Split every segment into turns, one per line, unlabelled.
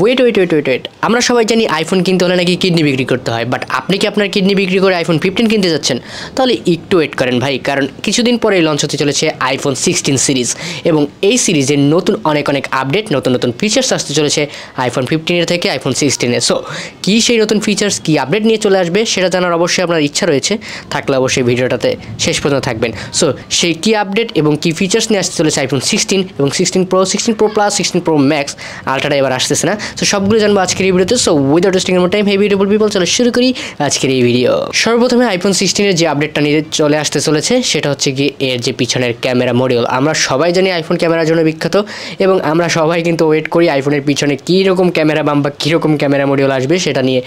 Wait আমরা সবাই জানি আইফোন কিনতে হলে নাকি কিডনি বিক্রি করতে হয়, বাট আপনি কি আপনার কিডনি বিক্রি করে আইফোন 15 কিনতে যাচ্ছেন? তাহলে একটু ওয়েট করেন ভাই, কারণ কিছুদিন পরেই লঞ্চ হতে চলেছে আইফোন 16 সিরিজ এবং এই সিরিজের নতুন অনেক আপডেট, নতুন ফিচার্স আসতে চলেছে আইফোন 15 থেকে আইফোন 16-এ। সো কী সেই নতুন ফিচার্স, কী আপডেট নিয়ে চলে আসবে সেটা জানার অবশ্যই আপনার ইচ্ছা রয়েছে, থাকলে অবশ্যই ভিডিওটাতে শেষ পর্যন্ত থাকবেন। সো সেই কী আপডেট এবং কী ফিচার্স নিয়ে আসতে চলেছে আইফোন 16 এবং 16 pro, 16 pro plus, 16 pro max, আলট্রাটা এবার আসতেছে না। সো সবগুলো জানবো আজকের এই ভিডিওতে। So without wasting more time, hey beautiful people, চলো শুরু করি আজকের এই ভিডিও। সর্বপ্রথমে আইফোন 16-এর যে আপডেটটা নিয়ে চলে আসতে চলেছে সেটা হচ্ছে কি এর যে পিছনের ক্যামেরা মডিউল। আমরা সবাই জানি আইফোন ক্যামেরার জন্য বিখ্যাত এবং আমরা সবাই কিন্তু ওয়েট করি আইফোনের পিছনে কীরকম ক্যামেরা বাম বা কীরকম ক্যামেরা মডিউল আসবে সেটা নিয়ে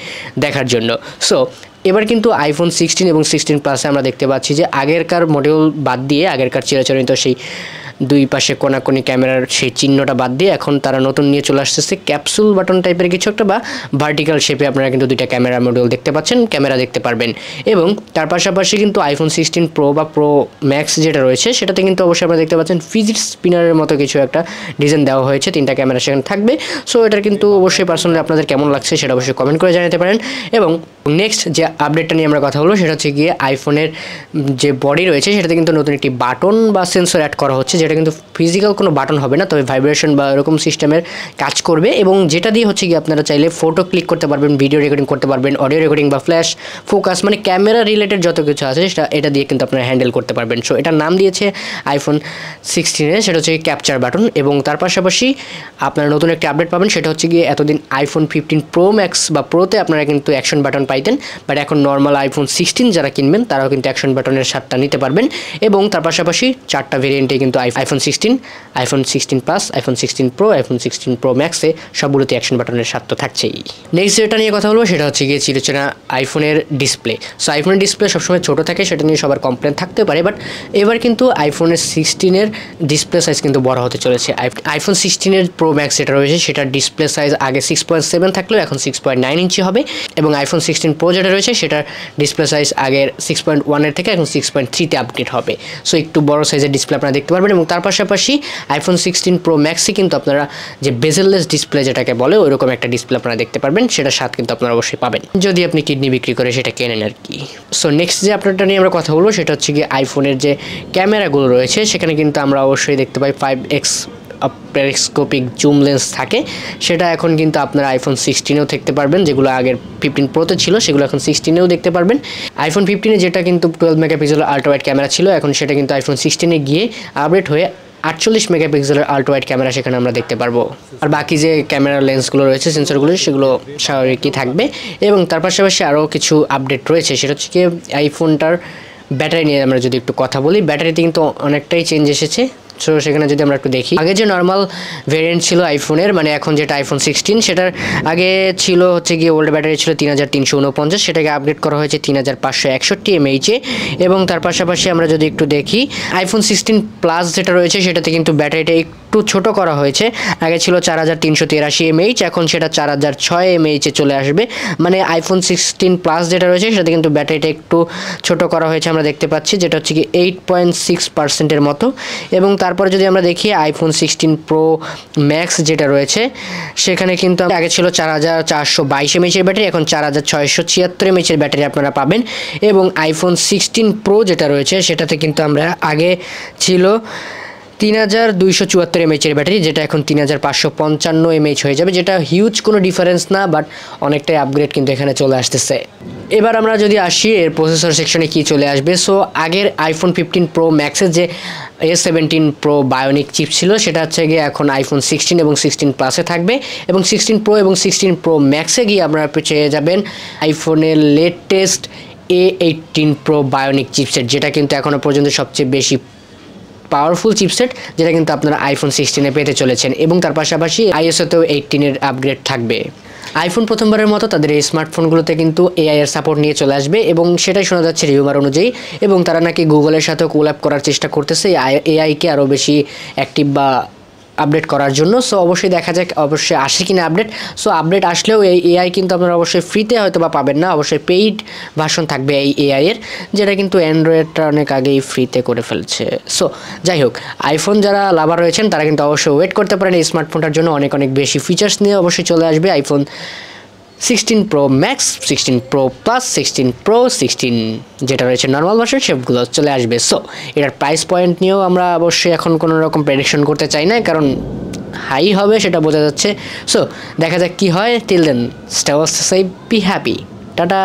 দেখার জন্য। সো এবার কিন্তু আইফোন 16 এবং 16 প্লাসে আমরা দেখতে পাচ্ছি যে আগেরকার মডিউল বাদ দিয়ে, আগেরকার চিরাচরিত সেই দুই পাশে কোনাকুনি ক্যামেরার সেই চিহ্নটা বাদ দিয়ে এখন তারা নতুন নিয়ে চলে আসতেছে ক্যাপসুল বাটন টাইপের কিছু একটা, বা ভার্টিক্যাল শেপে আপনারা কিন্তু দুইটা ক্যামেরা মডিউল দেখতে পাচ্ছেন, ক্যামেরা দেখতে পারবেন। এবং তার পাশাপাশি কিন্তু আইফোন 16 প্রো বা প্রো ম্যাক্স যেটা রয়েছে সেটাতে কিন্তু অবশ্যই আপনারা দেখতে পাচ্ছেন ফিজিট স্পিনারের মতো কিছু একটা ডিজাইন দেওয়া হয়েছে, তিনটা ক্যামেরা সেখানে থাকবে। সো এটার কিন্তু অবশ্যই পার্সোনালি আপনাদের কেমন লাগছে সেটা অবশ্যই কমেন্ট করে জানাতে পারেন। এবং নেক্সট যে আপডেটটা নিয়ে আমরা কথা বলবো সেটা হচ্ছে গিয়ে আইফোনের যে বডি রয়েছে সেটাতে কিন্তু নতুন একটি বাটন বা সেন্সর অ্যাড করা হচ্ছে, যেটা কিন্তু ফিজিক্যাল কোনো বাটন হবে না, তবে ভাইব্রেশন বা এরকম সিস্টেমের কাজ করবে এবং যেটা দিয়ে হচ্ছে গিয়ে আপনারা চাইলে ফটো ক্লিক করতে পারবেন, ভিডিও রেকর্ডিং করতে পারবেন, অডিও রেকর্ডিং বা ফ্ল্যাশ ফোকাস, মানে ক্যামেরা রিলেটেড যত কিছু আছে সেটা এটা দিয়ে কিন্তু আপনারা হ্যান্ডেল করতে পারবেন। সো এটার নাম দিয়েছে আইফোন 16-এ, সেটা হচ্ছে ক্যাপচার বাটন। এবং তার পাশাপাশি আপনারা নতুন একটি আপডেট পাবেন, সেটা হচ্ছে গিয়ে এতদিন আইফোন 15 প্রো ম্যাক্স বা প্রোতে আপনারা কিন্তু অ্যাকশন বাটন পাইতেন, বাট এখন নর্মাল আইফোন 16 যারা কিনবেন তারাও কিন্তু অ্যাকশন বাটনের স্বাদটা নিতে পারবেন। এবং তার পাশাপাশি চারটা ভেরিয়েন্টে কিন্তু iPhone 16, iPhone 16 plus, iPhone 16 pro, iPhone 16 pro ম্যাক্সে সবগুলোতে অ্যাকশন বাটনের স্বাদ তো থাকছেই। নেক্সট যেটা নিয়ে কথা বলবো সেটা হচ্ছে গিয়ে চিরচেনা আইফোনের ডিসপ্লে। সো আইফোনের ডিসপ্লে সবসময় ছোটো থাকে, সেটা নিয়ে সবার কমপ্লেন থাকতে পারে, বাট এবার কিন্তু আইফোনের 16-এর ডিসপ্লে সাইজ কিন্তু বড় হতে চলেছে। আইফোন 16-এর প্রো ম্যাক্স যেটা রয়েছে সেটার ডিসপ্লে সাইজ আগে 6.7 থাকলেও এখন 6.9 ইঞ্চি হবে এবং আইফোন 16 প্রো যেটা রয়েছে সেটার ডিসপ্লে সাইজ আগের 6.1-এর থেকে এখন 6.3-তে আপগ্রেড হবে। সো একটু বড় সাইজের ডিসপ্লে আপনারা দেখতে পারবেন। এবং তার পাশাপাশি আইফোন 16 প্রো ম্যাক্সে কিন্তু আপনারা যে বেজেললেস ডিসপ্লে যেটাকে বলে ওইরকম একটা ডিসপ্লে আপনারা দেখতে পারবেন, সেটার স্বাদ কিন্তু আপনারা অবশ্যই পাবেন যদি আপনি কিডনি বিক্রি করে সেটা কেনেন আর কি। সো নেক্সট যে আপনারটা নিয়ে আমরা কথা বলবো সেটা হচ্ছে কি আইফোনের যে ক্যামেরাগুলো রয়েছে সেখানে কিন্তু আমরা অবশ্যই দেখতে পাই 5x পেরিস্কোপিক জুম লেন্স থাকে, সেটা এখন কিন্তু আপনারা আইফোন 16-এও দেখতে পারবেন, যেগুলো আগের 15 প্রোতে ছিল সেগুলো এখন 16-এও দেখতে পারবেন। আইফোন 15-এ যেটা কিন্তু 12 মেগাপিক্সেলের আল্ট্রা ওয়াইড ক্যামেরা ছিল, এখন সেটা কিন্তু আইফোন 16-এ গিয়ে আপডেট হয়ে 48 মেগাপিক্সেলের আল্ট্রা ওয়াইড ক্যামেরা সেখানে আমরা দেখতে পারবো। আর বাকি যে ক্যামেরা লেন্সগুলো রয়েছে, সেন্সরগুলো, সেগুলো স্বাভাবিকই থাকবে। এবং তার পাশাপাশি আরও কিছু আপডেট রয়েছে, সেটা হচ্ছে কি আইফোনটার ব্যাটারি নিয়ে আমরা যদি একটু কথা বলি, ব্যাটারিতে কিন্তু অনেকটাই চেঞ্জ এসেছে। সো সেখানে যদি আমরা একটু দেখি, আগে যে নর্মাল ভেরিয়েন্ট ছিল আইফোনের, মানে এখন যেটা আইফোন 16 সেটার আগে ছিল হচ্ছে গিয়ে ওল্ড ব্যাটারি ছিল 3349, সেটাকে আপগ্রেড করা হয়েছে 3561 mAh-এ। এবং তার পাশাপাশি আমরা যদি একটু দেখি আইফোন 16 প্লাস যেটা রয়েছে সেটাতে কিন্তু ব্যাটারিটা একটু ছোট করা হয়েছে, আগে ছিল 4383 mAh, এখন সেটা 4006 mAh-এ চলে আসবে। মানে আইফোন 16 প্লাস যেটা রয়েছে সেটাতে কিন্তু ব্যাটারিটা একটু ছোট করা হয়েছে আমরা দেখতে পাচ্ছি, যেটা হচ্ছে কি 8.6%-এর মতো। এবং তারপরে যদি আমরা দেখি আইফোন 16 প্রো ম্যাক্স যেটা রয়েছে সেখানে কিন্তু আগে ছিল 4422 mAh-এর ব্যাটারি, এখন 4676 mAh-এর ব্যাটারি আপনারা পাবেন। এবং আইফোন 16 প্রো যেটা রয়েছে সেটাতে কিন্তু আমরা আগে ছিল 3274 mAh-এর ব্যাটারি, যেটা এখন 3555 mAh হয়ে যাবে, যেটা হিউজ কোনো ডিফারেন্স না, বাট অনেকটাই আপগ্রেড কিন্তু এখানে চলে আসতেছে। এবার আমরা যদি আসি এর প্রসেসর সেকশনে কি চলে আসবে। সো আগের আইফোন 15 প্রো ম্যাক্সের যে A17 প্রো বায়োনিক চিপ ছিল সেটা হচ্ছে গিয়ে এখন আইফোন 16 এবং 16 প্লাসে থাকবে। এবং 16 প্রো এবং 16 প্রো ম্যাক্সে গিয়ে আপনারা পেয়ে যাবেন আইফোনের latest A18 pro bionic chipset, যেটা কিন্তু এখনও পর্যন্ত সবচেয়ে বেশি পাওয়ারফুল চিপসেট, যেটা কিন্তু আপনারা আইফোন 16-এ পেতে চলেছেন। এবং তার পাশাপাশি আইএসওতেও 18-এর আপগ্রেড থাকবে। আইফোন প্রথমবারের মতো তাদের এই স্মার্টফোনগুলোতে কিন্তু এআই এর সাপোর্ট নিয়ে চলে আসবে এবং সেটাই শোনা যাচ্ছে রিউমার অনুযায়ী। এবং তারা নাকি গুগলের সাথেও কোল্যাব করার চেষ্টা করতেছে এআইকে আরও বেশি অ্যাক্টিভ বা আপডেট করার জন্য। সো অবশ্যই দেখা যাক অবশ্যই আসে কিনা আপডেট। সো আপডেট আসলেও এই এআই কিন্তু আপনারা অবশ্যই ফ্রিতে হয়তো বা পাবেন না, অবশ্যই পেইড ভার্সন থাকবে এই এআই এর, যেটা কিন্তু অ্যান্ড্রয়েডটা অনেক আগেই ফ্রিতে করে ফেলছে। সো যাই হোক, আইফোন যারা লাভার রয়েছেন তারা কিন্তু অবশ্যই ওয়েট করতে পারেন এই স্মার্টফোনটার জন্য। অনেক অনেক বেশি ফিচার্স নিয়ে অবশ্যই চলে আসবে iPhone 16 pro max, 16 pro plus, 16 pro, 16 যেটা রয়েছে নর্মাল ভার্সন সবগুলো চলে আসবে। সো এটার প্রাইস পয়েন্ট নিয়েও আমরা অবশ্যই এখন কোনো রকম প্রেডিকশন করতে চাই না, কারণ হাই হবে সেটা বোঝা যাচ্ছে। সো দেখা যাক কী হয়। Till then stay safe, be happy, tata.